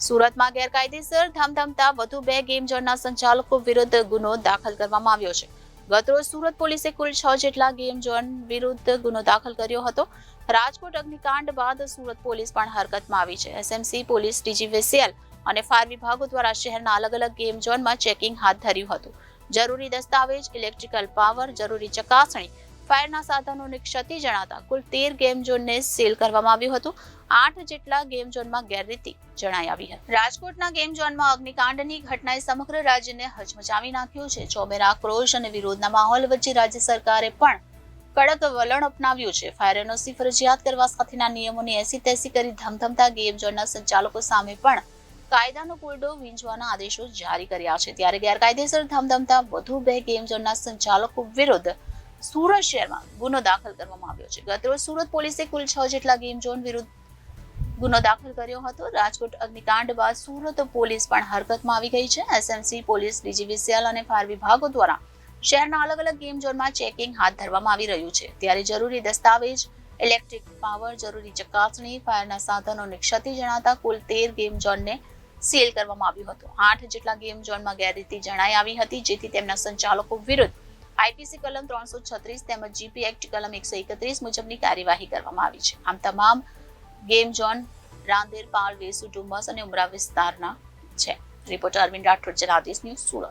સુરતમાં ગેરકાયદેસર ધમધમતા વધુ 2 ગેમ ઝોનના સંચાલકો વિરુદ્ધ ગુનો દાખલ કરવામાં આવ્યો છે. ગતરોજ સુરત પોલીસે કુલ 6 જેટલા ગેમ ઝોન વિરુદ્ધ ગુનો દાખલ કર્યો હતો. રાજકોટ અગ્નિકાંડ બાદ સુરત પોલીસ પણ હરકતમાં આવી છે. એસએમસી પોલીસ, ડીજીવીસીએલ અને ફાયર વિભાગો દ્વારા શહેરના અલગ-અલગ ગેમ ઝોનમાં ચેકિંગ હાથ ધર્યું હતું. જરૂરી દસ્તાવેજ, ઇલેક્ટ્રિકલ પાવર, જરૂરી ચકાસણી, ફાયરના સાધનોની ક્ષતિ જણાતા કુલ 13 ગેમ ઝોનને સીલ કરવામાં આવ્યું હતું. 8 જેટલા ગેમ ઝોનમાં ગેરરીતિ જણાઈ આવી હતી. રાજકોટના ગેમ ઝોનમાં અગ્નિકાંડની ઘટનાએ સમગ્ર રાજ્યને હચમચાવી નાખ્યું છે. ચોમેર આક્રોશ અને વિરોધના માહોલ વચ્ચે રાજ્ય સરકારે પણ કડક વલણ અપનાવ્યું છે. ફાયર એનઓસી ફરજિયાત કરવા સાથેના નિયમોની એસી-તેસી કરી ધમધમતા ગેમ ઝોનના સંચાલકો સામે પણ કાયદાનો કોયડો વીંચવાના આદેશો જારી કર્યા છે. ત્યારે ગેરકાયદેસર ધમધમતા વધુ 2 ગેમ ઝોનના સંચાલકો વિરુદ્ધ સુરત શહેરમાં ગુનો દાખલ કરવામાં આવ્યો છે. ગતરોજ સુરત પોલીસે કુલ 6 જેટલા ગેમ ઝોન વિરુદ્ધ ગુનો દાખલ કર્યો હતો. રાજકોટ અગ્નિકાંડ બાદ સુરત પોલીસ પણ હરકતમાં આવી ગઈ છે. એસએમસી પોલીસ, ડીજીવીસીએલ અને ફાયર વિભાગો દ્વારા શહેરના અલગ-અલગ ગેમ ઝોનમાં ચેકિંગ હાથ ધરવામાં આવી રહ્યું છે. ત્યારે જરૂરી દસ્તાવેજ, ઇલેક્ટ્રિક પાવર, જરૂરી ચકાસણી, ફાયરના સાધનોની ક્ષતિ જણાતા કુલ 13 ગેમ ઝોનને સીલ કરવામાં આવ્યું હતું. 8 જેટલા ગેમ ઝોનમાં ગેરરીતિ જણાઈ આવી હતી, જેથી તેમના સંચાલકો વિરુદ્ધ આઈપીસી કલમ 336 તેમજ જીપી એક્ટ કલમ 131 મુજબની કાર્યવાહી કરવામાં આવી છે. આમ તમામ ગેમ ઝોન રાંદેર, પાલ, વેસુ, ડુમસ અને ઉમરા વિસ્તારના છે. Reporter Arvind Rathod, Janadesh news, Surat.